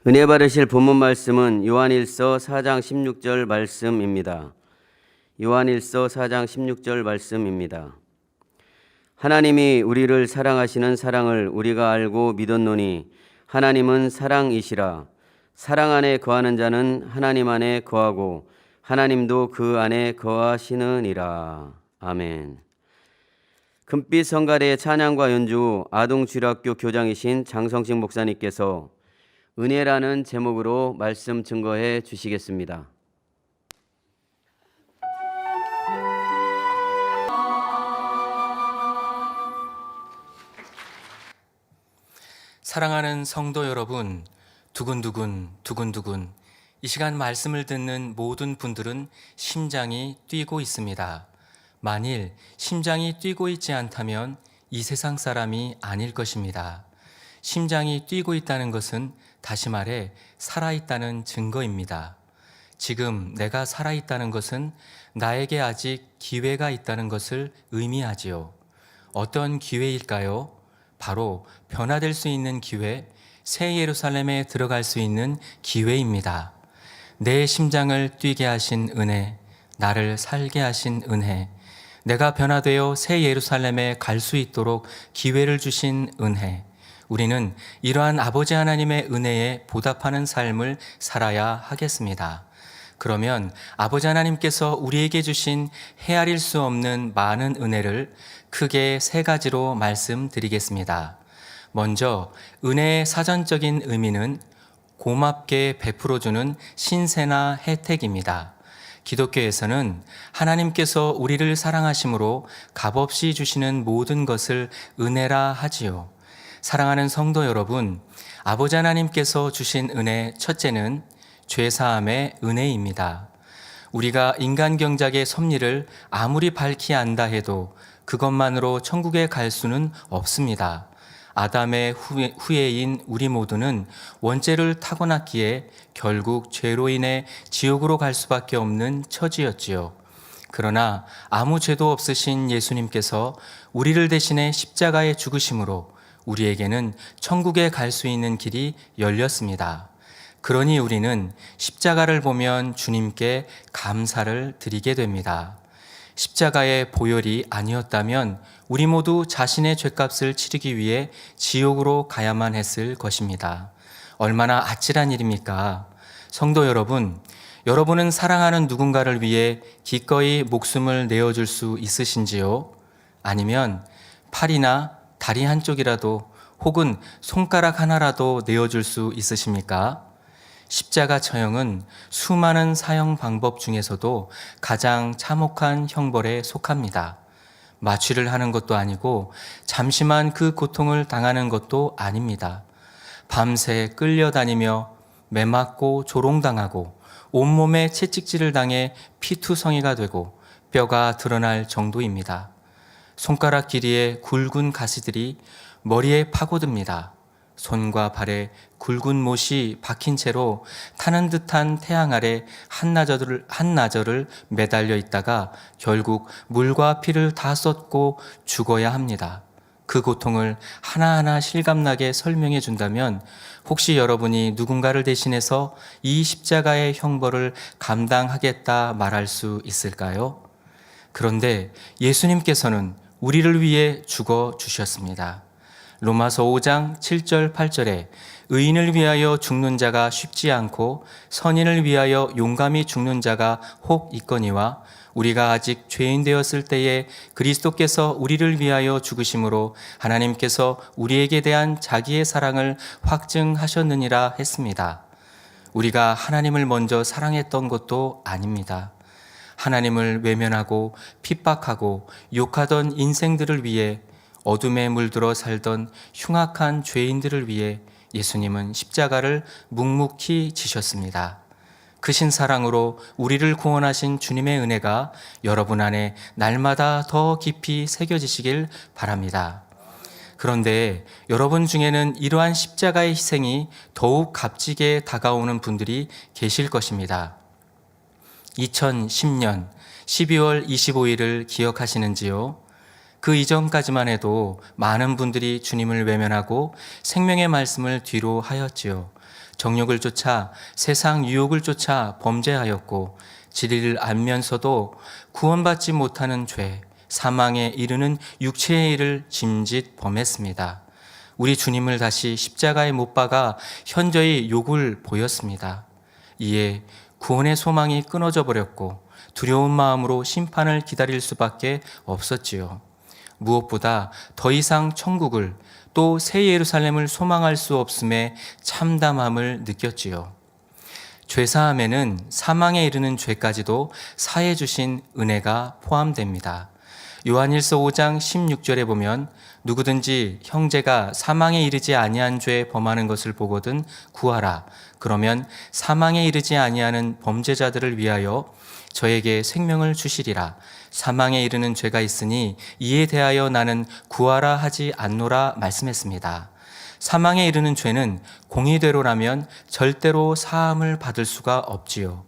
은혜 받으실 본문 말씀은 요한일서 4장 16절 말씀입니다. 요한일서 4장 16절 말씀입니다. 하나님이 우리를 사랑하시는 사랑을 우리가 알고 믿었노니 하나님은 사랑이시라. 사랑 안에 거하는 자는 하나님 안에 거하고 하나님도 그 안에 거하시느니라. 아멘. 금빛 성가대의 찬양과 연주 아동주일학교 교장이신 장성식 목사님께서 은혜라는 제목으로 말씀 증거해 주시겠습니다. 사랑하는 성도 여러분, 두근두근 이 시간 말씀을 듣는 모든 분들은 심장이 뛰고 있습니다. 만일 심장이 뛰고 있지 않다면 이 세상 사람이 아닐 것입니다. 심장이 뛰고 있다는 것은 다시 말해 살아있다는 증거입니다. 지금 내가 살아있다는 것은 나에게 아직 기회가 있다는 것을 의미하지요. 어떤 기회일까요? 바로 변화될 수 있는 기회, 새 예루살렘에 들어갈 수 있는 기회입니다. 내 심장을 뛰게 하신 은혜, 나를 살게 하신 은혜, 내가 변화되어 새 예루살렘에 갈 수 있도록 기회를 주신 은혜, 우리는 이러한 아버지 하나님의 은혜에 보답하는 삶을 살아야 하겠습니다. 그러면 아버지 하나님께서 우리에게 주신 헤아릴 수 없는 많은 은혜를 크게 세 가지로 말씀드리겠습니다. 먼저 은혜의 사전적인 의미는 고맙게 베풀어주는 신세나 혜택입니다. 기독교에서는 하나님께서 우리를 사랑하심으로 값없이 주시는 모든 것을 은혜라 하지요. 사랑하는 성도 여러분, 아버지 하나님께서 주신 은혜 첫째는 죄사함의 은혜입니다. 우리가 인간 경작의 섭리를 아무리 밝히 안다 해도 그것만으로 천국에 갈 수는 없습니다. 아담의 후예인 우리 모두는 원죄를 타고났기에 결국 죄로 인해 지옥으로 갈 수밖에 없는 처지였지요. 그러나 아무 죄도 없으신 예수님께서 우리를 대신해 십자가에 죽으심으로 우리에게는 천국에 갈 수 있는 길이 열렸습니다. 그러니 우리는 십자가를 보면 주님께 감사를 드리게 됩니다. 십자가의 보혈이 아니었다면 우리 모두 자신의 죄값을 치르기 위해 지옥으로 가야만 했을 것입니다. 얼마나 아찔한 일입니까? 성도 여러분, 여러분은 사랑하는 누군가를 위해 기꺼이 목숨을 내어줄 수 있으신지요? 아니면 팔이나 다리 한쪽이라도 혹은 손가락 하나라도 내어줄 수 있으십니까? 십자가 처형은 수많은 사형 방법 중에서도 가장 참혹한 형벌에 속합니다. 마취를 하는 것도 아니고 잠시만 그 고통을 당하는 것도 아닙니다. 밤새 끌려다니며 매맞고 조롱당하고 온몸에 채찍질을 당해 피투성이가 되고 뼈가 드러날 정도입니다. 손가락 길이의 굵은 가시들이 머리에 파고듭니다. 손과 발에 굵은 못이 박힌 채로 타는 듯한 태양 아래 한나절을 매달려 있다가 결국 물과 피를 다 쏟고 죽어야 합니다. 그 고통을 하나하나 실감나게 설명해 준다면 혹시 여러분이 누군가를 대신해서 이 십자가의 형벌을 감당하겠다 말할 수 있을까요? 그런데 예수님께서는 우리를 위해 죽어 주셨습니다. 로마서 5장 7절 8절에 의인을 위하여 죽는 자가 쉽지 않고 선인을 위하여 용감히 죽는 자가 혹 있거니와 우리가 아직 죄인 되었을 때에 그리스도께서 우리를 위하여 죽으심으로 하나님께서 우리에게 대한 자기의 사랑을 확증하셨느니라 했습니다. 우리가 하나님을 먼저 사랑했던 것도 아닙니다. 하나님을 외면하고 핍박하고 욕하던 인생들을 위해 어둠에 물들어 살던 흉악한 죄인들을 위해 예수님은 십자가를 묵묵히 지셨습니다. 크신 사랑으로 우리를 구원하신 주님의 은혜가 여러분 안에 날마다 더 깊이 새겨지시길 바랍니다. 그런데 여러분 중에는 이러한 십자가의 희생이 더욱 값지게 다가오는 분들이 계실 것입니다. 2010년 12월 25일을 기억하시는지요? 그 이전까지만 해도 많은 분들이 주님을 외면하고 생명의 말씀을 뒤로 하였지요. 정욕을 쫓아 세상 유혹을 쫓아 범죄하였고 진리를 알면서도 구원받지 못하는 죄, 사망에 이르는 육체의 일을 짐짓 범했습니다. 우리 주님을 다시 십자가에 못 박아 현저히 욕을 보였습니다. 이에 구원의 소망이 끊어져 버렸고 두려운 마음으로 심판을 기다릴 수밖에 없었지요. 무엇보다 더 이상 천국을 또 새 예루살렘을 소망할 수 없음에 참담함을 느꼈지요. 죄사함에는 사망에 이르는 죄까지도 사해 주신 은혜가 포함됩니다. 요한일서 5장 16절에 보면 누구든지 형제가 사망에 이르지 아니한 죄 범하는 것을 보거든 구하라. 그러면 사망에 이르지 아니하는 범죄자들을 위하여 저에게 생명을 주시리라. 사망에 이르는 죄가 있으니 이에 대하여 나는 구하라 하지 않노라 말씀했습니다. 사망에 이르는 죄는 공의대로라면 절대로 사함을 받을 수가 없지요.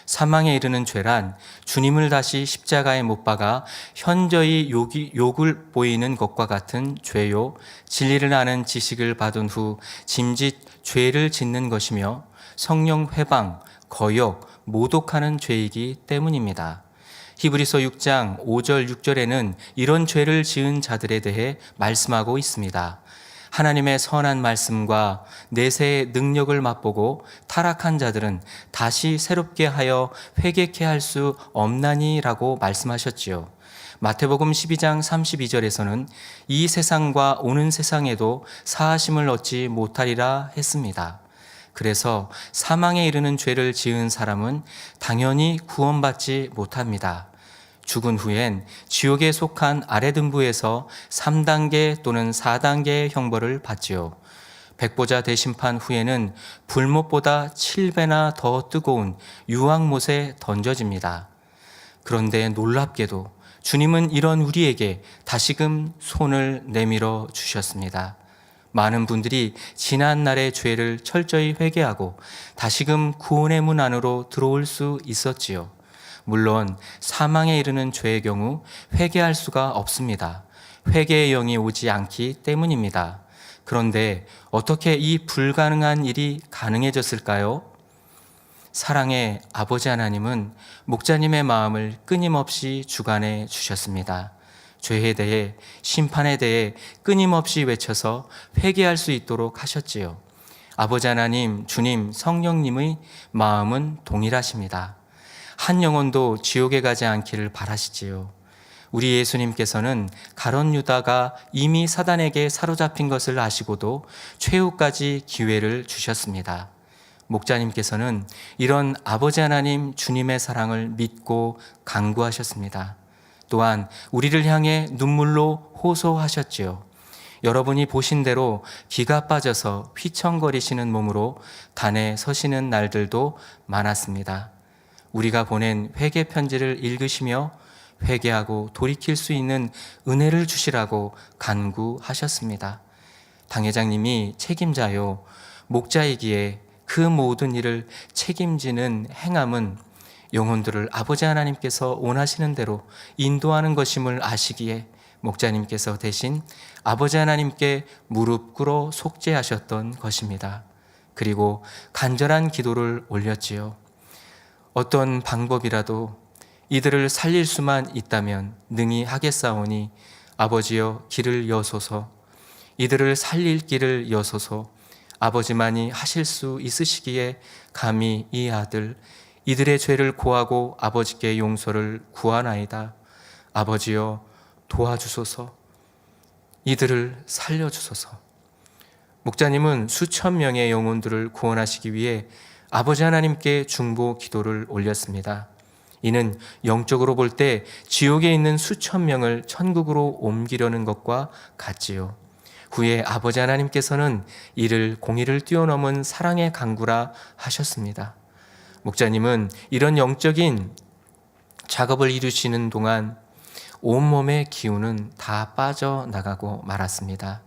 사망에 이르는 죄란 주님을 다시 십자가에 못 박아 현저히 욕을 보이는 것과 같은 죄요. 진리를 아는 지식을 받은 후 짐짓 죄를 짓는 것이며 성령 회방, 거역, 모독하는 죄이기 때문입니다. 히브리서 6장 5절 6절에는 이런 죄를 지은 자들에 대해 말씀하고 있습니다. 하나님의 선한 말씀과 내세의 능력을 맛보고 타락한 자들은 다시 새롭게 하여 회개케 할 수 없나니라고 말씀하셨지요. 마태복음 12장 32절에서는 이 세상과 오는 세상에도 사하심을 얻지 못하리라 했습니다. 그래서 사망에 이르는 죄를 지은 사람은 당연히 구원받지 못합니다. 죽은 후엔 지옥에 속한 아래 등부에서 3단계 또는 4단계의 형벌을 받지요. 백보자 대심판 후에는 불못보다 7배나 더 뜨거운 유황못에 던져집니다. 그런데 놀랍게도 주님은 이런 우리에게 다시금 손을 내밀어 주셨습니다. 많은 분들이 지난 날의 죄를 철저히 회개하고 다시금 구원의 문 안으로 들어올 수 있었지요. 물론 사망에 이르는 죄의 경우 회개할 수가 없습니다. 회개의 영이 오지 않기 때문입니다. 그런데 어떻게 이 불가능한 일이 가능해졌을까요? 사랑의 아버지 하나님은 목자님의 마음을 끊임없이 주관해 주셨습니다. 죄에 대해, 심판에 대해 끊임없이 외쳐서 회개할 수 있도록 하셨지요. 아버지 하나님, 주님, 성령님의 마음은 동일하십니다. 한 영혼도 지옥에 가지 않기를 바라시지요. 우리 예수님께서는 가룟 유다가 이미 사단에게 사로잡힌 것을 아시고도 최후까지 기회를 주셨습니다. 목자님께서는 이런 아버지 하나님 주님의 사랑을 믿고 간구하셨습니다. 또한 우리를 향해 눈물로 호소하셨지요. 여러분이 보신 대로 기가 빠져서 휘청거리시는 몸으로 단에 서시는 날들도 많았습니다. 우리가 보낸 회개 편지를 읽으시며 회개하고 돌이킬 수 있는 은혜를 주시라고 간구하셨습니다. 당 회장님이 책임자요, 목자이기에 그 모든 일을 책임지는 행함은 영혼들을 아버지 하나님께서 원하시는 대로 인도하는 것임을 아시기에 목자님께서 대신 아버지 하나님께 무릎 꿇어 속죄하셨던 것입니다. 그리고 간절한 기도를 올렸지요. 어떤 방법이라도 이들을 살릴 수만 있다면 능히 하겠사오니 아버지여 길을 여소서, 이들을 살릴 길을 여소서. 아버지만이 하실 수 있으시기에 감히 이 아들 이들의 죄를 고하고 아버지께 용서를 구하나이다. 아버지여 도와주소서, 이들을 살려주소서. 목자님은 수천 명의 영혼들을 구원하시기 위해 아버지 하나님께 중보 기도를 올렸습니다. 이는 영적으로 볼 때 지옥에 있는 수천 명을 천국으로 옮기려는 것과 같지요. 후에 아버지 하나님께서는 이를 공의를 뛰어넘은 사랑의 강구라 하셨습니다. 목자님은 이런 영적인 작업을 이루시는 동안 온몸의 기운은 다 빠져나가고 말았습니다.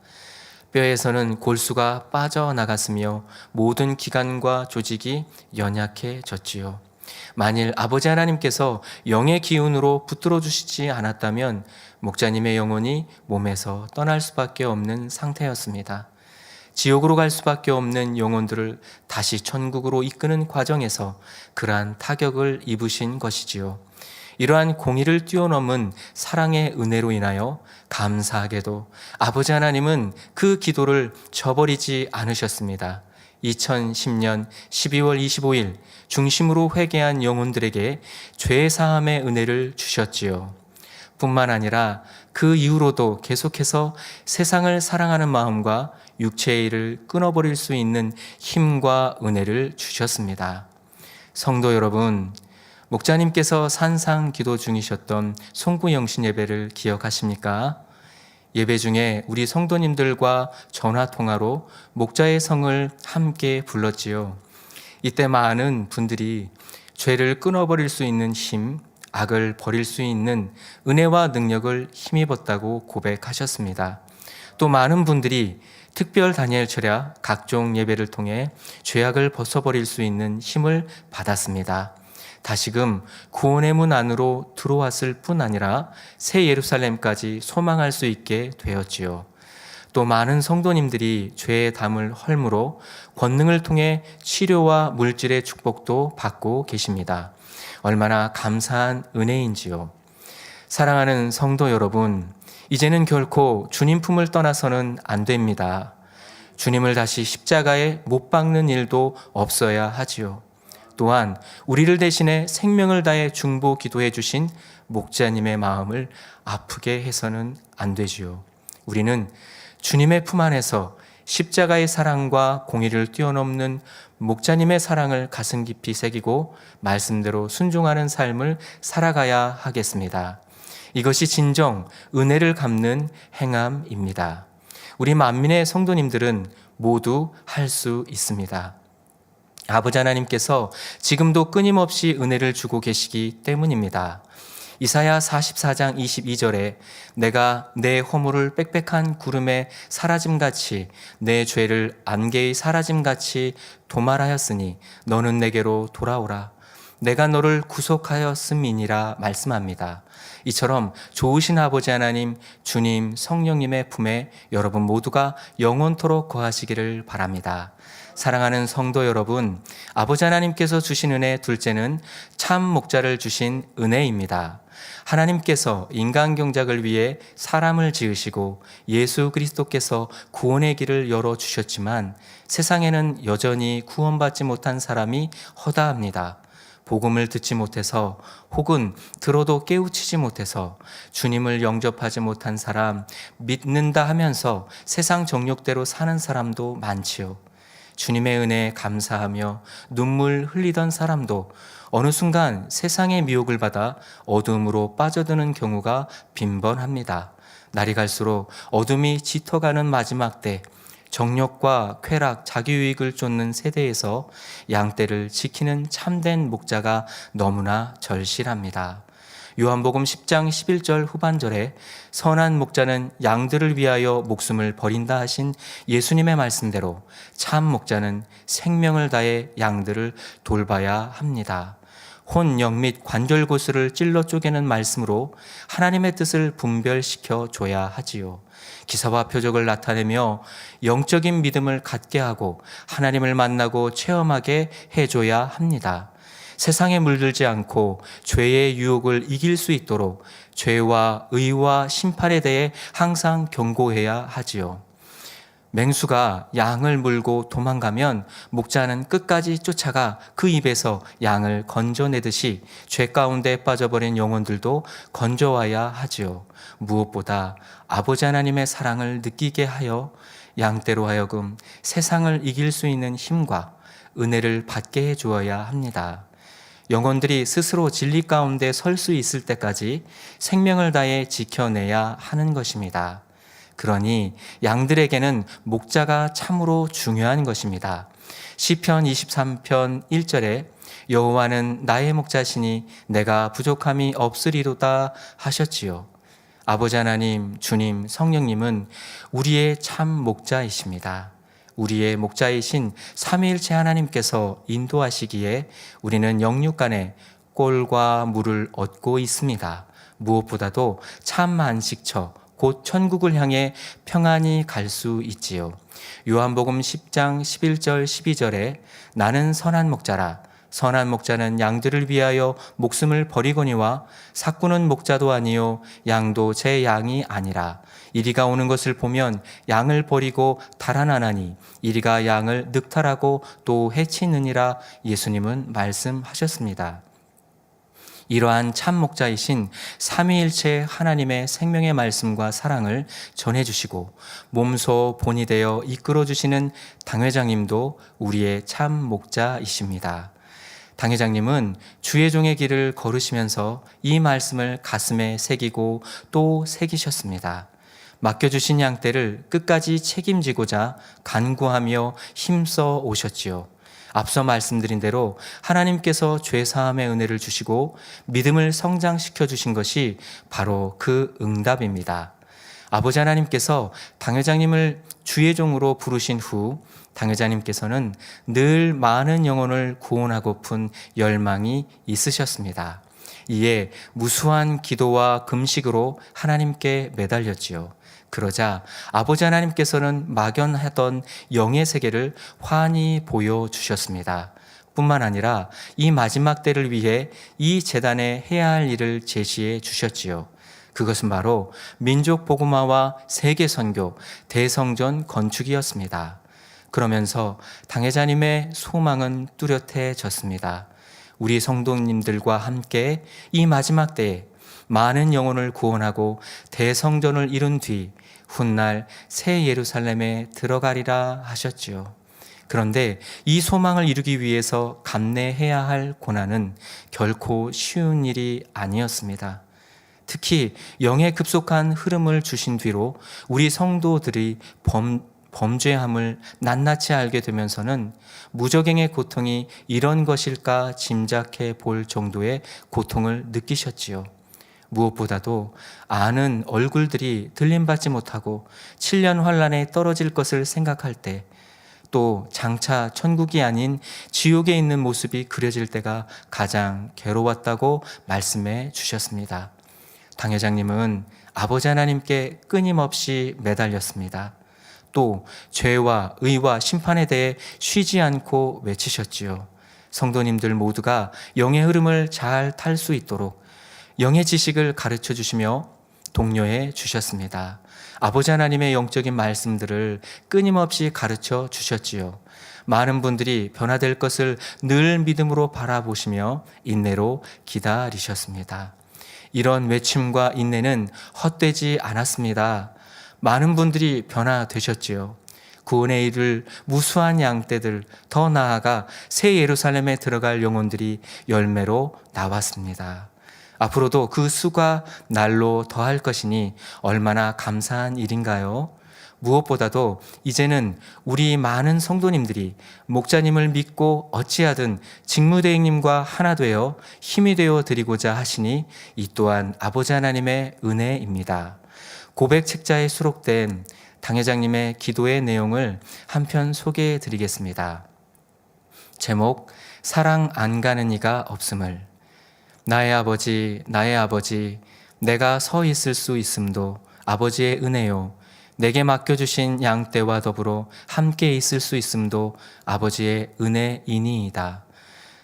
뼈에서는 골수가 빠져나갔으며 모든 기관과 조직이 연약해졌지요. 만일 아버지 하나님께서 영의 기운으로 붙들어 주시지 않았다면 목자님의 영혼이 몸에서 떠날 수밖에 없는 상태였습니다. 지옥으로 갈 수밖에 없는 영혼들을 다시 천국으로 이끄는 과정에서 그러한 타격을 입으신 것이지요. 이러한 공의를 뛰어넘은 사랑의 은혜로 인하여 감사하게도 아버지 하나님은 그 기도를 저버리지 않으셨습니다. 2010년 12월 25일 중심으로 회개한 영혼들에게 죄사함의 은혜를 주셨지요. 뿐만 아니라 그 이후로도 계속해서 세상을 사랑하는 마음과 육체의 일을 끊어버릴 수 있는 힘과 은혜를 주셨습니다. 성도 여러분, 목자님께서 산상 기도 중이셨던 송구영신 예배를 기억하십니까? 예배 중에 우리 성도님들과 전화통화로 목자의 성을 함께 불렀지요. 이때 많은 분들이 죄를 끊어버릴 수 있는 힘, 악을 버릴 수 있는 은혜와 능력을 힘입었다고 고백하셨습니다. 또 많은 분들이 특별 다니엘 철야 각종 예배를 통해 죄악을 벗어버릴 수 있는 힘을 받았습니다. 다시금 구원의 문 안으로 들어왔을 뿐 아니라 새 예루살렘까지 소망할 수 있게 되었지요. 또 많은 성도님들이 죄의 담을 헐므로 권능을 통해 치료와 물질의 축복도 받고 계십니다. 얼마나 감사한 은혜인지요. 사랑하는 성도 여러분, 이제는 결코 주님 품을 떠나서는 안 됩니다. 주님을 다시 십자가에 못 박는 일도 없어야 하지요. 또한 우리를 대신해 생명을 다해 중보 기도해 주신 목자님의 마음을 아프게 해서는 안 되지요. 우리는 주님의 품 안에서 십자가의 사랑과 공의를 뛰어넘는 목자님의 사랑을 가슴 깊이 새기고 말씀대로 순종하는 삶을 살아가야 하겠습니다. 이것이 진정 은혜를 갚는 행함입니다. 우리 만민의 성도님들은 모두 할 수 있습니다. 아버지 하나님께서 지금도 끊임없이 은혜를 주고 계시기 때문입니다. 이사야 44장 22절에 내가 내 허물을 빽빽한 구름에 사라짐같이 내 죄를 안개의 사라짐같이 도말하였으니 너는 내게로 돌아오라. 내가 너를 구속하였음이니라 말씀합니다. 이처럼 좋으신 아버지 하나님, 주님, 성령님의 품에 여러분 모두가 영원토록 거하시기를 바랍니다. 사랑하는 성도 여러분, 아버지 하나님께서 주신 은혜 둘째는 참 목자를 주신 은혜입니다. 하나님께서 인간 경작을 위해 사람을 지으시고 예수 그리스도께서 구원의 길을 열어주셨지만 세상에는 여전히 구원받지 못한 사람이 허다합니다. 복음을 듣지 못해서 혹은 들어도 깨우치지 못해서 주님을 영접하지 못한 사람, 믿는다 하면서 세상 정욕대로 사는 사람도 많지요. 주님의 은혜에 감사하며 눈물 흘리던 사람도 어느 순간 세상의 미혹을 받아 어둠으로 빠져드는 경우가 빈번합니다. 날이 갈수록 어둠이 짙어가는 마지막 때, 정욕과 쾌락, 자기유익을 쫓는 세대에서 양떼를 지키는 참된 목자가 너무나 절실합니다. 요한복음 10장 11절 후반절에 선한 목자는 양들을 위하여 목숨을 버린다 하신 예수님의 말씀대로 참 목자는 생명을 다해 양들을 돌봐야 합니다. 혼영 및 관절 고수를 찔러 쪼개는 말씀으로 하나님의 뜻을 분별시켜 줘야 하지요. 기사와 표적을 나타내며 영적인 믿음을 갖게 하고 하나님을 만나고 체험하게 해줘야 합니다. 세상에 물들지 않고 죄의 유혹을 이길 수 있도록 죄와 의와 심판에 대해 항상 경고해야 하지요. 맹수가 양을 물고 도망가면 목자는 끝까지 쫓아가 그 입에서 양을 건져내듯이 죄 가운데 빠져버린 영혼들도 건져와야 하지요. 무엇보다 아버지 하나님의 사랑을 느끼게 하여 양떼로 하여금 세상을 이길 수 있는 힘과 은혜를 받게 해주어야 합니다. 영혼들이 스스로 진리 가운데 설 수 있을 때까지 생명을 다해 지켜내야 하는 것입니다. 그러니 양들에게는 목자가 참으로 중요한 것입니다. 시편 23편 1절에 여호와는 나의 목자시니 내가 부족함이 없으리로다 하셨지요. 아버지 하나님, 주님, 성령님은 우리의 참 목자이십니다. 우리의 목자이신 삼위일체 하나님께서 인도하시기에 우리는 영육간에 꼴과 물을 얻고 있습니다. 무엇보다도 참 안식처, 곧 천국을 향해 평안히 갈 수 있지요. 요한복음 10장 11절 12절에 나는 선한 목자라. 선한 목자는 양들을 위하여 목숨을 버리거니와 삭구는 목자도 아니요 양도 제 양이 아니라. 이리가 오는 것을 보면 양을 버리고 달아나나니 이리가 양을 늑탈하고 또 해치느니라. 예수님은 말씀하셨습니다. 이러한 참 목자이신 삼위일체 하나님의 생명의 말씀과 사랑을 전해주시고 몸소 본이 되어 이끌어주시는 당회장님도 우리의 참 목자이십니다. 당회장님은 주의 종의 길을 걸으시면서 이 말씀을 가슴에 새기고 또 새기셨습니다. 맡겨주신 양떼를 끝까지 책임지고자 간구하며 힘써 오셨지요. 앞서 말씀드린 대로 하나님께서 죄사함의 은혜를 주시고 믿음을 성장시켜 주신 것이 바로 그 응답입니다. 아버지 하나님께서 당회장님을 주의 종으로 부르신 후 당회장님께서는 늘 많은 영혼을 구원하고픈 열망이 있으셨습니다. 이에 무수한 기도와 금식으로 하나님께 매달렸지요. 그러자 아버지 하나님께서는 막연하던 영의 세계를 환히 보여주셨습니다. 뿐만 아니라 이 마지막 때를 위해 이 재단에 해야 할 일을 제시해 주셨지요. 그것은 바로 민족 복음화와 세계 선교, 대성전 건축이었습니다. 그러면서 당회자님의 소망은 뚜렷해졌습니다. 우리 성도님들과 함께 이 마지막 때에 많은 영혼을 구원하고 대성전을 이룬 뒤 훗날 새 예루살렘에 들어가리라 하셨지요. 그런데 이 소망을 이루기 위해서 감내해야 할 고난은 결코 쉬운 일이 아니었습니다. 특히 영의 급속한 흐름을 주신 뒤로 우리 성도들이 범죄함을 낱낱이 알게 되면서는 무적행의 고통이 이런 것일까 짐작해 볼 정도의 고통을 느끼셨지요. 무엇보다도 아는 얼굴들이 들림받지 못하고 7년 환란에 떨어질 것을 생각할 때, 또 장차 천국이 아닌 지옥에 있는 모습이 그려질 때가 가장 괴로웠다고 말씀해 주셨습니다. 당회장님은 아버지 하나님께 끊임없이 매달렸습니다. 또 죄와 의와 심판에 대해 쉬지 않고 외치셨지요. 성도님들 모두가 영의 흐름을 잘 탈 수 있도록 영의 지식을 가르쳐 주시며 독려해 주셨습니다. 아버지 하나님의 영적인 말씀들을 끊임없이 가르쳐 주셨지요. 많은 분들이 변화될 것을 늘 믿음으로 바라보시며 인내로 기다리셨습니다. 이런 외침과 인내는 헛되지 않았습니다. 많은 분들이 변화되셨지요. 구원에 이를 무수한 양떼들, 더 나아가 새 예루살렘에 들어갈 영혼들이 열매로 나왔습니다. 앞으로도 그 수가 날로 더할 것이니 얼마나 감사한 일인가요? 무엇보다도 이제는 우리 많은 성도님들이 목자님을 믿고 어찌하든 직무대행님과 하나 되어 힘이 되어 드리고자 하시니 이 또한 아버지 하나님의 은혜입니다. 고백 책자에 수록된 당회장님의 기도의 내용을 한편 소개해 드리겠습니다. 제목, 사랑 안 가는 이가 없음을. 나의 아버지, 내가 서 있을 수 있음도 아버지의 은혜요. 내게 맡겨주신 양떼와 더불어 함께 있을 수 있음도 아버지의 은혜이니이다.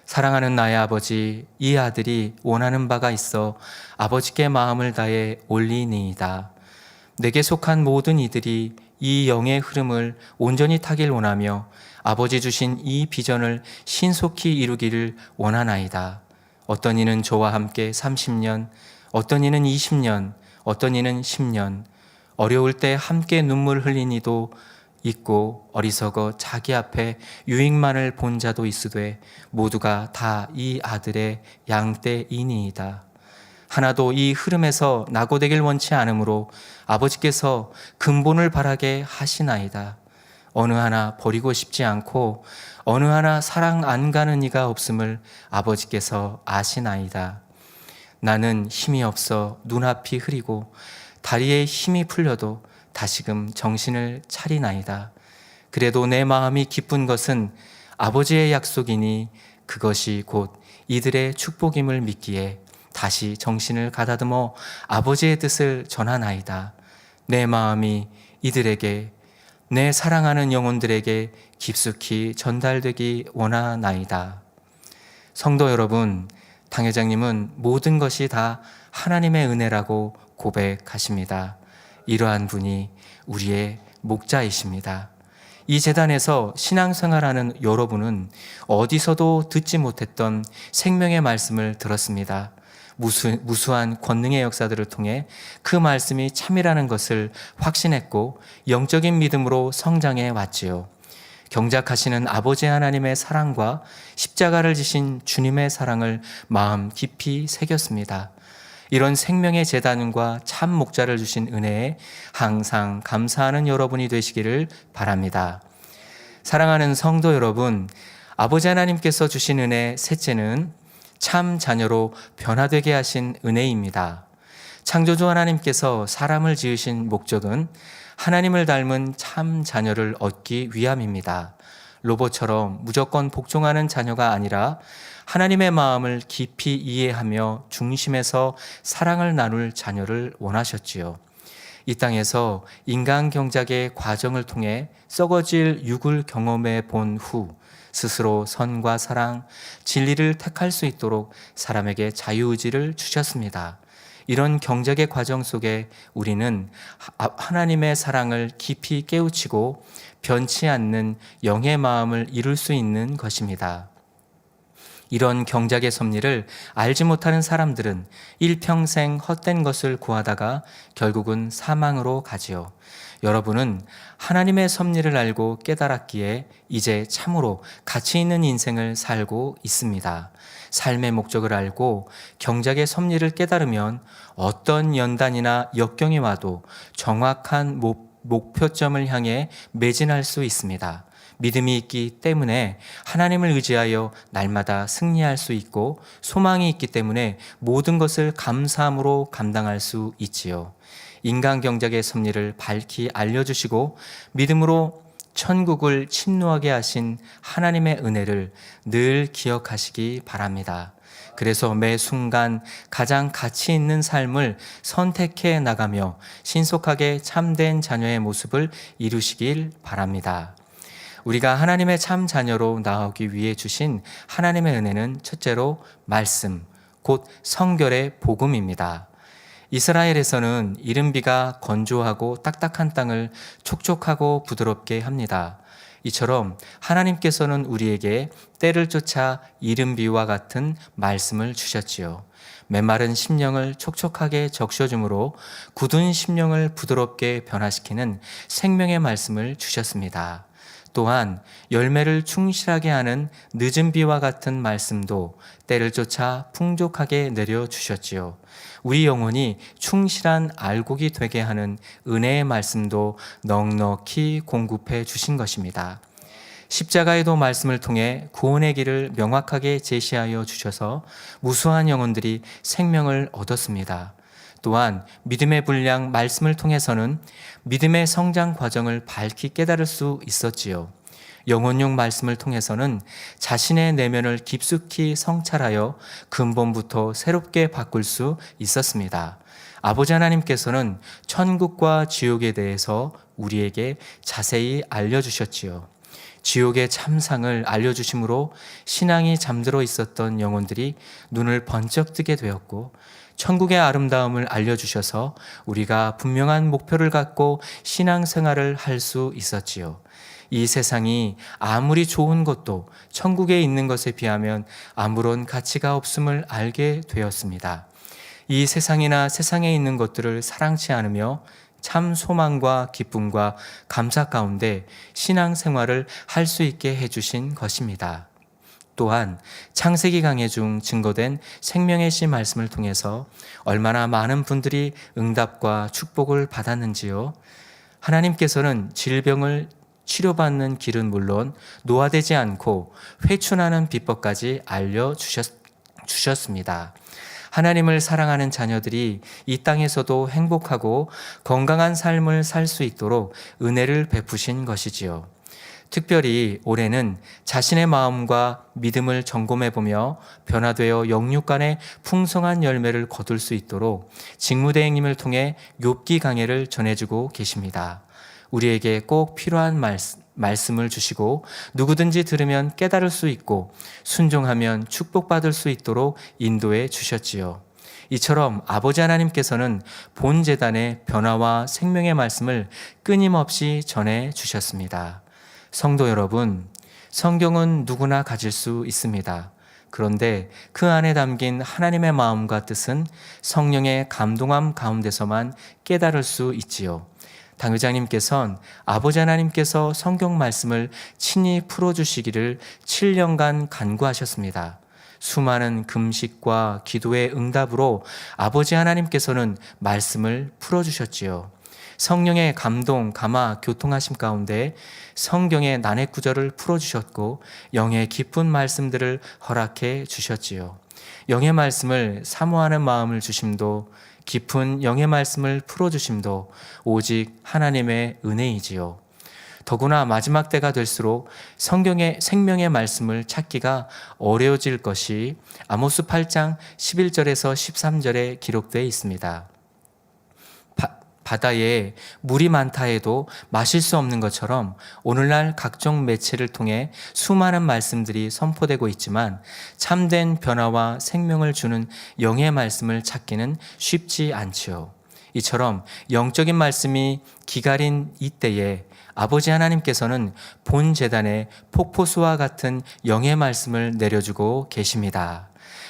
사랑하는 나의 아버지, 이 아들이 원하는 바가 있어 아버지께 마음을 다해 올리니이다. 내게 속한 모든 이들이 이 영의 흐름을 온전히 타길 원하며 아버지 주신 이 비전을 신속히 이루기를 원하나이다. 어떤 이는 저와 함께 30년, 어떤 이는 20년, 어떤 이는 10년, 어려울 때 함께 눈물 흘린 이도 있고 어리석어 자기 앞에 유익만을 본 자도 있으되 모두가 다 이 아들의 양떼이니이다. 하나도 이 흐름에서 낙오되길 원치 않으므로 아버지께서 근본을 바라게 하시나이다. 어느 하나 버리고 싶지 않고 어느 하나 사랑 안 가는 이가 없음을 아버지께서 아시나이다. 나는 힘이 없어 눈앞이 흐리고 다리에 힘이 풀려도 다시금 정신을 차리나이다. 그래도 내 마음이 기쁜 것은 아버지의 약속이니 그것이 곧 이들의 축복임을 믿기에 다시 정신을 가다듬어 아버지의 뜻을 전하나이다. 내 마음이 이들에게, 내 사랑하는 영혼들에게 깊숙이 전달되기 원하나이다. 성도 여러분, 당회장님은 모든 것이 다 하나님의 은혜라고 고백하십니다. 이러한 분이 우리의 목자이십니다. 이 재단에서 신앙생활하는 여러분은 어디서도 듣지 못했던 생명의 말씀을 들었습니다. 무수한 권능의 역사들을 통해 그 말씀이 참이라는 것을 확신했고 영적인 믿음으로 성장해 왔지요. 경작하시는 아버지 하나님의 사랑과 십자가를 지신 주님의 사랑을 마음 깊이 새겼습니다. 이런 생명의 재단과 참 목자를 주신 은혜에 항상 감사하는 여러분이 되시기를 바랍니다. 사랑하는 성도 여러분, 아버지 하나님께서 주신 은혜 셋째는 참 자녀로 변화되게 하신 은혜입니다. 창조주 하나님께서 사람을 지으신 목적은 하나님을 닮은 참 자녀를 얻기 위함입니다. 로봇처럼 무조건 복종하는 자녀가 아니라 하나님의 마음을 깊이 이해하며 중심에서 사랑을 나눌 자녀를 원하셨지요. 이 땅에서 인간 경작의 과정을 통해 썩어질 육을 경험해 본 후 스스로 선과 사랑, 진리를 택할 수 있도록 사람에게 자유의지를 주셨습니다. 이런 경작의 과정 속에 우리는 하나님의 사랑을 깊이 깨우치고 변치 않는 영의 마음을 이룰 수 있는 것입니다. 이런 경작의 섭리를 알지 못하는 사람들은 일평생 헛된 것을 구하다가 결국은 사망으로 가지요. 여러분은 하나님의 섭리를 알고 깨달았기에 이제 참으로 가치 있는 인생을 살고 있습니다. 삶의 목적을 알고 경작의 섭리를 깨달으면 어떤 연단이나 역경이 와도 정확한 목표점을 향해 매진할 수 있습니다. 믿음이 있기 때문에 하나님을 의지하여 날마다 승리할 수 있고 소망이 있기 때문에 모든 것을 감사함으로 감당할 수 있지요. 인간 경작의 섭리를 밝히 알려주시고 믿음으로 천국을 침노하게 하신 하나님의 은혜를 늘 기억하시기 바랍니다. 그래서 매 순간 가장 가치 있는 삶을 선택해 나가며 신속하게 참된 자녀의 모습을 이루시길 바랍니다. 우리가 하나님의 참 자녀로 나오기 위해 주신 하나님의 은혜는 첫째로 말씀, 곧 성결의 복음입니다. 이스라엘에서는 이른비가 건조하고 딱딱한 땅을 촉촉하고 부드럽게 합니다. 이처럼 하나님께서는 우리에게 때를 쫓아 이른비와 같은 말씀을 주셨지요. 메마른 심령을 촉촉하게 적셔줌으로 굳은 심령을 부드럽게 변화시키는 생명의 말씀을 주셨습니다. 또한 열매를 충실하게 하는 늦은 비와 같은 말씀도 때를 쫓아 풍족하게 내려주셨지요. 우리 영혼이 충실한 알곡이 되게 하는 은혜의 말씀도 넉넉히 공급해 주신 것입니다. 십자가에도 말씀을 통해 구원의 길을 명확하게 제시하여 주셔서 무수한 영혼들이 생명을 얻었습니다. 또한 믿음의 분량 말씀을 통해서는 믿음의 성장 과정을 밝히 깨달을 수 있었지요. 영혼용 말씀을 통해서는 자신의 내면을 깊숙이 성찰하여 근본부터 새롭게 바꿀 수 있었습니다. 아버지 하나님께서는 천국과 지옥에 대해서 우리에게 자세히 알려주셨지요. 지옥의 참상을 알려주심으로 신앙이 잠들어 있었던 영혼들이 눈을 번쩍 뜨게 되었고 천국의 아름다움을 알려주셔서 우리가 분명한 목표를 갖고 신앙생활을 할 수 있었지요. 이 세상이 아무리 좋은 것도 천국에 있는 것에 비하면 아무런 가치가 없음을 알게 되었습니다. 이 세상이나 세상에 있는 것들을 사랑치 않으며 참 소망과 기쁨과 감사 가운데 신앙생활을 할 수 있게 해주신 것입니다. 또한 창세기 강해 중 증거된 생명의 씨 말씀을 통해서 얼마나 많은 분들이 응답과 축복을 받았는지요. 하나님께서는 질병을 치료받는 길은 물론 노화되지 않고 회춘하는 비법까지 알려주셨습니다. 하나님을 사랑하는 자녀들이 이 땅에서도 행복하고 건강한 삶을 살 수 있도록 은혜를 베푸신 것이지요. 특별히 올해는 자신의 마음과 믿음을 점검해 보며 변화되어 영육 간의 풍성한 열매를 거둘 수 있도록 직무대행님을 통해 욥기 강해를 전해주고 계십니다. 우리에게 꼭 필요한 말씀을 주시고 누구든지 들으면 깨달을 수 있고 순종하면 축복받을 수 있도록 인도해 주셨지요. 이처럼 아버지 하나님께서는 본 제단의 변화와 생명의 말씀을 끊임없이 전해 주셨습니다. 성도 여러분, 성경은 누구나 가질 수 있습니다. 그런데 그 안에 담긴 하나님의 마음과 뜻은 성령의 감동함 가운데서만 깨달을 수 있지요. 당회장님께서는 아버지 하나님께서 성경 말씀을 친히 풀어주시기를 7년간 간구하셨습니다. 수많은 금식과 기도의 응답으로 아버지 하나님께서는 말씀을 풀어주셨지요. 성령의 감동, 감화, 교통하심 가운데 성경의 난해 구절을 풀어주셨고 영의 깊은 말씀들을 허락해 주셨지요. 영의 말씀을 사모하는 마음을 주심도 깊은 영의 말씀을 풀어주심도 오직 하나님의 은혜이지요. 더구나 마지막 때가 될수록 성경의 생명의 말씀을 찾기가 어려워질 것이 아모스 8장 11절에서 13절에 기록되어 있습니다. 바다에 물이 많다 해도 마실 수 없는 것처럼 오늘날 각종 매체를 통해 수많은 말씀들이 선포되고 있지만 참된 변화와 생명을 주는 영의 말씀을 찾기는 쉽지 않지요. 이처럼 영적인 말씀이 기갈인 이때에 아버지 하나님께서는 본 제단에 폭포수와 같은 영의 말씀을 내려주고 계십니다.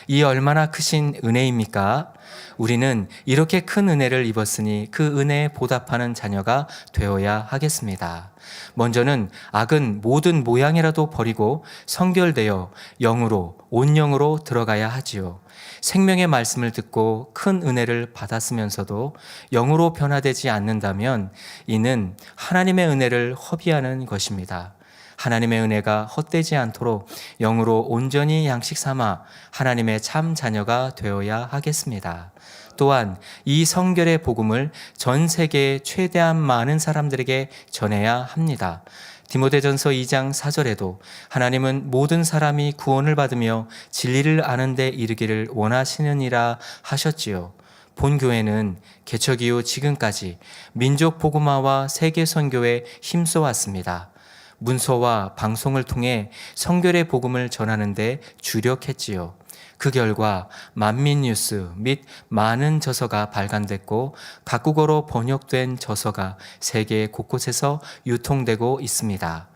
이 얼마나 크신 은혜입니까? 우리는 이렇게 큰 은혜를 입었으니 그 은혜에 보답하는 자녀가 되어야 하겠습니다. 먼저는 악은 모든 모양이라도 버리고 성결되어 영으로, 온영으로 들어가야 하지요. 생명의 말씀을 듣고 큰 은혜를 받았으면서도 영으로 변화되지 않는다면 이는 하나님의 은혜를 허비하는 것입니다. 하나님의 은혜가 헛되지 않도록 영으로 온전히 양식 삼아 하나님의 참 자녀가 되어야 하겠습니다. 또한 이 성결의 복음을 전 세계에 최대한 많은 사람들에게 전해야 합니다. 디모데전서 2장 4절에도 하나님은 모든 사람이 구원을 받으며 진리를 아는 데 이르기를 원하시느니라 하셨지요. 본교회는 개척 이후 지금까지 민족 복음화와 세계 선교에 힘써왔습니다. 문서와 방송을 통해 성결의 복음을 전하는 데 주력했지요. 그 결과 만민뉴스 및 많은 저서가 발간됐고 각국어로 번역된 저서가 세계 곳곳에서 유통되고 있습니다.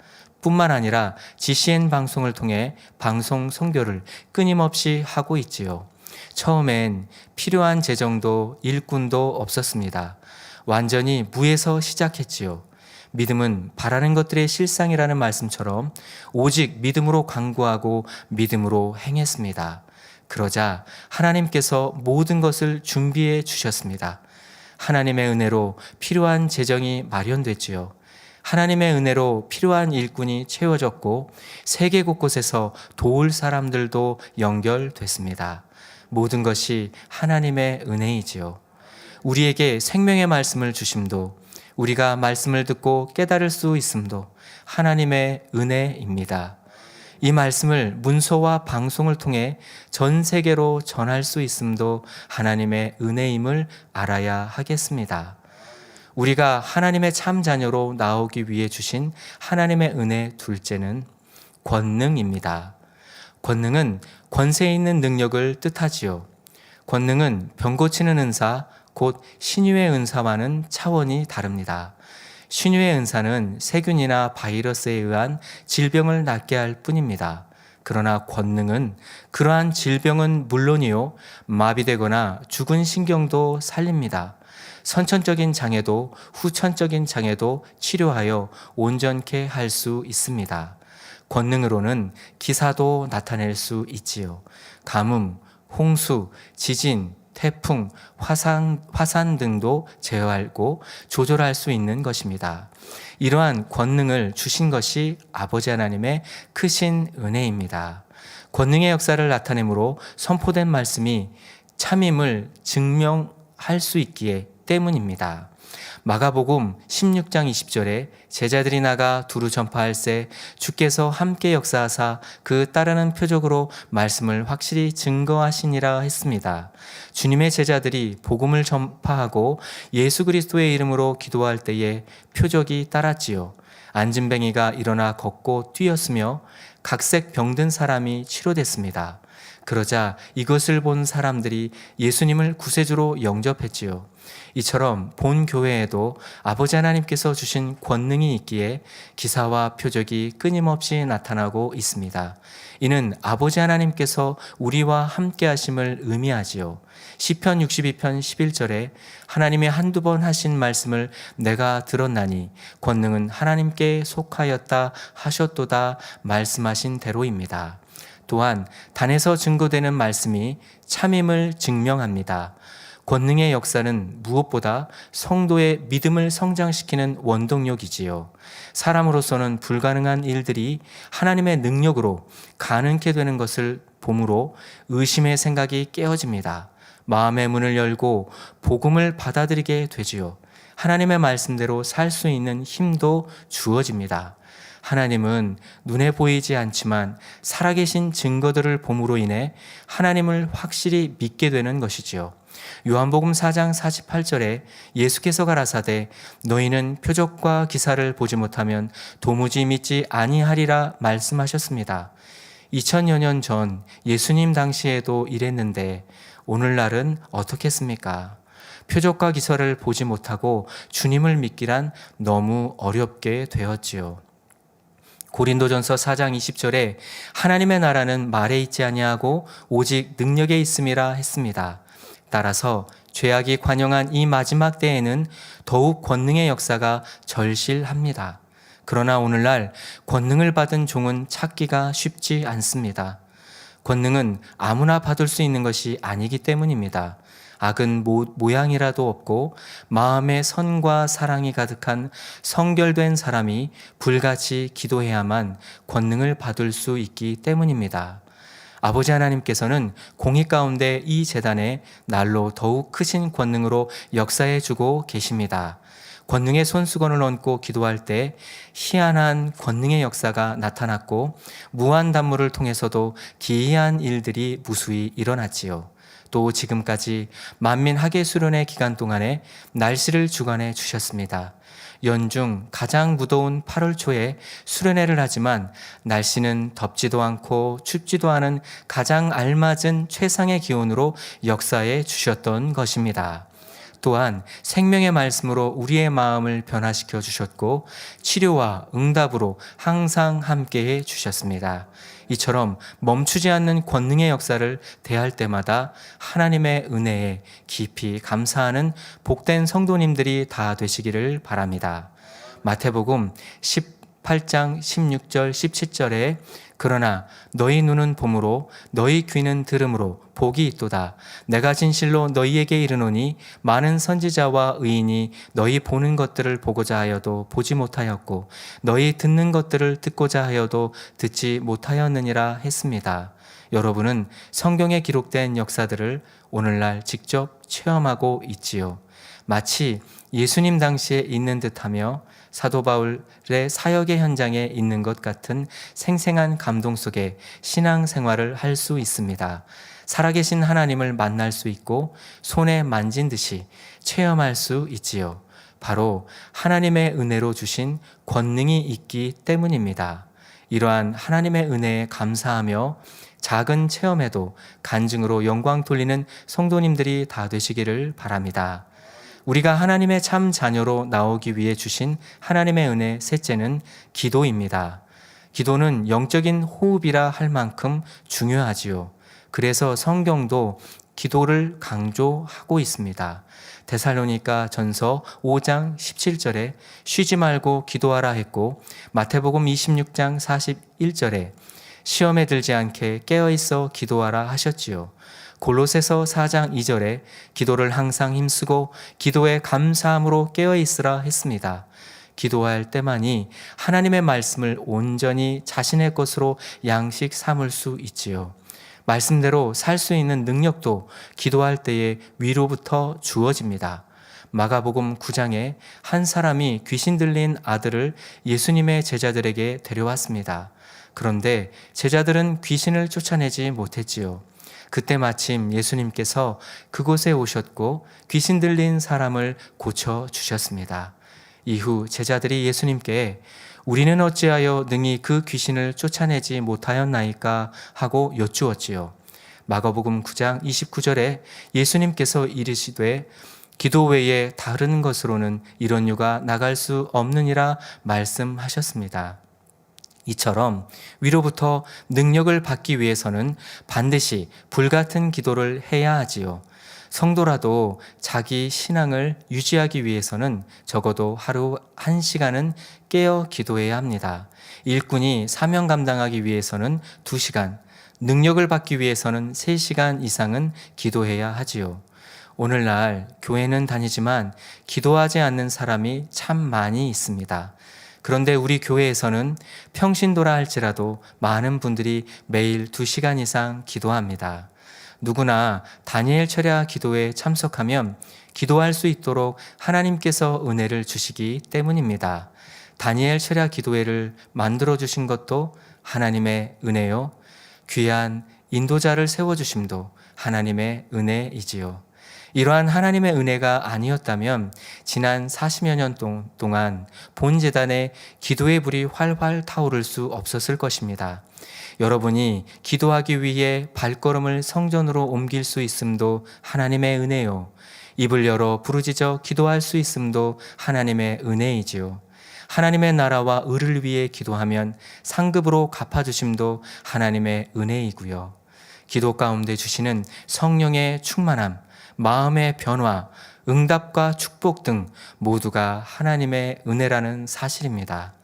뿐만 아니라 GCN 방송을 통해 방송 선교를 끊임없이 하고 있지요. 처음엔 필요한 재정도 일꾼도 없었습니다. 완전히 무에서 시작했지요. 믿음은 바라는 것들의 실상이라는 말씀처럼 오직 믿음으로 간구하고 믿음으로 행했습니다. 그러자 하나님께서 모든 것을 준비해 주셨습니다. 하나님의 은혜로 필요한 재정이 마련됐지요. 하나님의 은혜로 필요한 일꾼이 채워졌고 세계 곳곳에서 도울 사람들도 연결됐습니다. 모든 것이 하나님의 은혜이지요. 우리에게 생명의 말씀을 주심도 우리가 말씀을 듣고 깨달을 수 있음도 하나님의 은혜입니다. 이 말씀을 문서와 방송을 통해 전 세계로 전할 수 있음도 하나님의 은혜임을 알아야 하겠습니다. 우리가 하나님의 참 자녀로 나오기 위해 주신 하나님의 은혜 둘째는 권능입니다. 권능은 권세 있는 능력을 뜻하지요. 권능은 병 고치는 은사, 곧 신유의 은사와는 차원이 다릅니다. 신유의 은사는 세균이나 바이러스에 의한 질병을 낫게 할 뿐입니다. 그러나 권능은 그러한 질병은 물론이요, 마비되거나 죽은 신경도 살립니다. 선천적인 장애도 후천적인 장애도 치료하여 온전케 할 수 있습니다. 권능으로는 기사도 나타낼 수 있지요. 가뭄, 홍수, 지진, 태풍, 화산 등도 제어하고 조절할 수 있는 것입니다. 이러한 권능을 주신 것이 아버지 하나님의 크신 은혜입니다. 권능의 역사를 나타내므로 선포된 말씀이 참임을 증명할 수 있기에 때문입니다. 마가복음 16장 20절에 제자들이 나가 두루 전파할세 주께서 함께 역사하사 그 따르는 표적으로 말씀을 확실히 증거하시니라 했습니다. 주님의 제자들이 복음을 전파하고 예수 그리스도의 이름으로 기도할 때에 표적이 따랐지요. 안진뱅이가 일어나 걷고 뛰었으며 각색 병든 사람이 치료됐습니다. 그러자 이것을 본 사람들이 예수님을 구세주로 영접했지요. 이처럼 본 교회에도 아버지 하나님께서 주신 권능이 있기에 기사와 표적이 끊임없이 나타나고 있습니다. 이는 아버지 하나님께서 우리와 함께 하심을 의미하지요. 시편 62편 11절에 하나님의 한두 번 하신 말씀을 내가 들었나니 권능은 하나님께 속하였다 하셨도다 말씀하신 대로입니다. 또한 단에서 증거되는 말씀이 참임을 증명합니다. 권능의 역사는 무엇보다 성도의 믿음을 성장시키는 원동력이지요. 사람으로서는 불가능한 일들이 하나님의 능력으로 가능케 되는 것을 보므로 의심의 생각이 깨어집니다. 마음의 문을 열고 복음을 받아들이게 되지요. 하나님의 말씀대로 살 수 있는 힘도 주어집니다. 하나님은 눈에 보이지 않지만 살아계신 증거들을 봄으로 인해 하나님을 확실히 믿게 되는 것이지요. 요한복음 4장 48절에 예수께서 가라사대 너희는 표적과 기사를 보지 못하면 도무지 믿지 아니하리라 말씀하셨습니다. 2000여 년 전 예수님 당시에도 이랬는데 오늘날은 어떻겠습니까? 표적과 기사를 보지 못하고 주님을 믿기란 너무 어렵게 되었지요. 고린도전서 4장 20절에 하나님의 나라는 말에 있지 아니하고 오직 능력에 있음이라 했습니다. 따라서 죄악이 관영한 이 마지막 때에는 더욱 권능의 역사가 절실합니다. 그러나 오늘날 권능을 받은 종은 찾기가 쉽지 않습니다. 권능은 아무나 받을 수 있는 것이 아니기 때문입니다. 악은 모양이라도 없고 마음에 선과 사랑이 가득한 성결된 사람이 불같이 기도해야만 권능을 받을 수 있기 때문입니다. 아버지 하나님께서는 공의 가운데 이 제단에 날로 더욱 크신 권능으로 역사해 주고 계십니다. 권능의 손수건을 얹고 기도할 때 희한한 권능의 역사가 나타났고 무한 단물을 통해서도 기이한 일들이 무수히 일어났지요. 또 지금까지 만민 학예 수련의 기간 동안에 날씨를 주관해 주셨습니다. 연중 가장 무더운 8월 초에 수련회를 하지만 날씨는 덥지도 않고 춥지도 않은 가장 알맞은 최상의 기온으로 역사해 주셨던 것입니다. 또한 생명의 말씀으로 우리의 마음을 변화시켜 주셨고 치료와 응답으로 항상 함께해 주셨습니다. 이처럼 멈추지 않는 권능의 역사를 대할 때마다 하나님의 은혜에 깊이 감사하는 복된 성도님들이 다 되시기를 바랍니다. 마태복음 18장 16절 17절에 그러나 너희 눈은 봄으로 너희 귀는 들음으로 복이 있도다. 내가 진실로 너희에게 이르노니 많은 선지자와 의인이 너희 보는 것들을 보고자 하여도 보지 못하였고 너희 듣는 것들을 듣고자 하여도 듣지 못하였느니라 했습니다. 여러분은 성경에 기록된 역사들을 오늘날 직접 체험하고 있지요. 마치 예수님 당시에 있는 듯하며 사도 바울의 사역의 현장에 있는 것 같은 생생한 감동 속에 신앙생활을 할 수 있습니다. 살아계신 하나님을 만날 수 있고 손에 만진 듯이 체험할 수 있지요. 바로 하나님의 은혜로 주신 권능이 있기 때문입니다. 이러한 하나님의 은혜에 감사하며 작은 체험에도 간증으로 영광 돌리는 성도님들이 다 되시기를 바랍니다. 우리가 하나님의 참 자녀로 나오기 위해 주신 하나님의 은혜 셋째는 기도입니다. 기도는 영적인 호흡이라 할 만큼 중요하지요. 그래서 성경도 기도를 강조하고 있습니다. 데살로니가 전서 5장 17절에 쉬지 말고 기도하라 했고 마태복음 26장 41절에 시험에 들지 않게 깨어있어 기도하라 하셨지요. 골로새서 4장 2절에 기도를 항상 힘쓰고 기도에 감사함으로 깨어있으라 했습니다. 기도할 때만이 하나님의 말씀을 온전히 자신의 것으로 양식 삼을 수 있지요. 말씀대로 살 수 있는 능력도 기도할 때에 위로부터 주어집니다. 마가복음 9장에 한 사람이 귀신 들린 아들을 예수님의 제자들에게 데려왔습니다. 그런데 제자들은 귀신을 쫓아내지 못했지요. 그때 마침 예수님께서 그곳에 오셨고 귀신 들린 사람을 고쳐 주셨습니다. 이후 제자들이 예수님께 우리는 어찌하여 능히 그 귀신을 쫓아내지 못하였나이까 하고 여쭈었지요. 마가복음 9장 29절에 예수님께서 이르시되 기도 외에 다른 것으로는 이런 유가 나갈 수 없느니라 말씀하셨습니다. 이처럼 위로부터 능력을 받기 위해서는 반드시 불같은 기도를 해야 하지요. 성도라도 자기 신앙을 유지하기 위해서는 적어도 하루 1시간은 깨어 기도해야 합니다. 일꾼이 사명 감당하기 위해서는 2시간, 능력을 받기 위해서는 3시간 이상은 기도해야 하지요. 오늘날 교회는 다니지만 기도하지 않는 사람이 참 많이 있습니다. 그런데 우리 교회에서는 평신도라 할지라도 많은 분들이 매일 2시간 이상 기도합니다. 누구나 다니엘 철야 기도에 참석하면 기도할 수 있도록 하나님께서 은혜를 주시기 때문입니다. 다니엘 철야 기도회를 만들어 주신 것도 하나님의 은혜요. 귀한 인도자를 세워주심도 하나님의 은혜이지요. 이러한 하나님의 은혜가 아니었다면 지난 40여 년 동안 본 재단에 기도의 불이 활활 타오를 수 없었을 것입니다. 여러분이 기도하기 위해 발걸음을 성전으로 옮길 수 있음도 하나님의 은혜요. 입을 열어 부르짖어 기도할 수 있음도 하나님의 은혜이지요. 하나님의 나라와 의를 위해 기도하면 상급으로 갚아주심도 하나님의 은혜이고요. 기도 가운데 주시는 성령의 충만함, 마음의 변화, 응답과 축복 등 모두가 하나님의 은혜라는 사실입니다.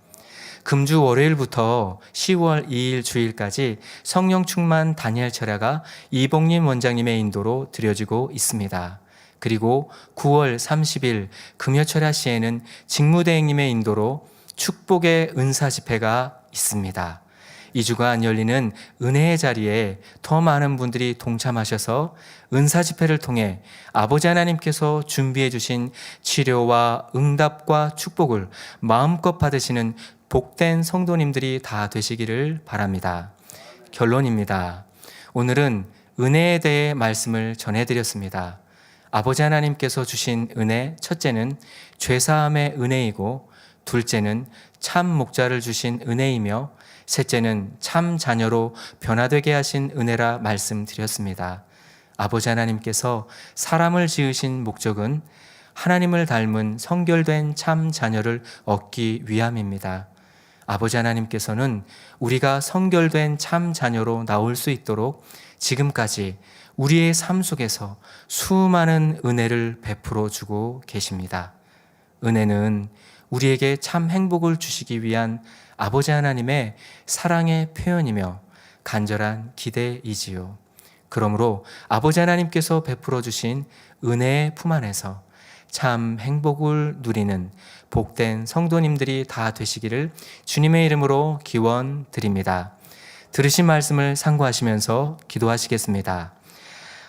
금주 월요일부터 10월 2일 주일까지 성령 충만 다니엘 철야가 이복림 원장님의 인도로 드려지고 있습니다. 그리고 9월 30일 금요철야 시에는 직무대행님의 인도로 축복의 은사 집회가 있습니다. 2주간 열리는 은혜의 자리에 더 많은 분들이 동참하셔서 은사 집회를 통해 아버지 하나님께서 준비해 주신 치료와 응답과 축복을 마음껏 받으시는 복된 성도님들이 다 되시기를 바랍니다. 결론입니다. 오늘은 은혜에 대해 말씀을 전해드렸습니다. 아버지 하나님께서 주신 은혜, 첫째는 죄사함의 은혜이고, 둘째는 참 목자를 주신 은혜이며, 셋째는 참 자녀로 변화되게 하신 은혜라 말씀드렸습니다. 아버지 하나님께서 사람을 지으신 목적은 하나님을 닮은 성결된 참 자녀를 얻기 위함입니다. 아버지 하나님께서는 우리가 성결된 참 자녀로 나올 수 있도록 지금까지 우리의 삶 속에서 수많은 은혜를 베풀어 주고 계십니다. 은혜는 우리에게 참 행복을 주시기 위한 아버지 하나님의 사랑의 표현이며 간절한 기대이지요. 그러므로 아버지 하나님께서 베풀어 주신 은혜의 품 안에서 참 행복을 누리는 복된 성도님들이 다 되시기를 주님의 이름으로 기원드립니다. 들으신 말씀을 상고하시면서 기도하시겠습니다.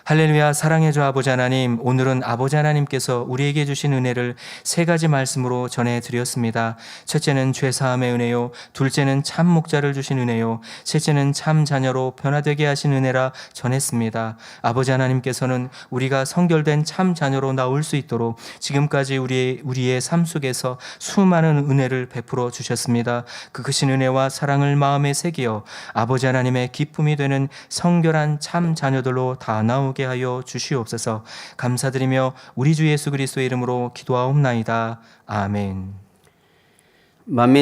할렐루야. 사랑해 주 아버지 하나님, 오늘은 아버지 하나님께서 우리에게 주신 은혜를 3가지 말씀으로 전해드렸습니다. 첫째는 죄사함의 은혜요, 둘째는 참 목자를 주신 은혜요, 셋째는 참 자녀로 변화되게 하신 은혜라 전했습니다. 아버지 하나님께서는 우리가 성결된 참 자녀로 나올 수 있도록 지금까지 우리의 삶 속에서 수많은 은혜를 베풀어 주셨습니다. 그 크신 은혜와 사랑을 마음에 새기어 아버지 하나님의 기쁨이 되는 성결한 참 자녀들로 다 나오게 하여 주시옵소서. 감사드리며 우리 주 예수 그리스도의 이름으로 기도하옵나이다. 아멘. 만민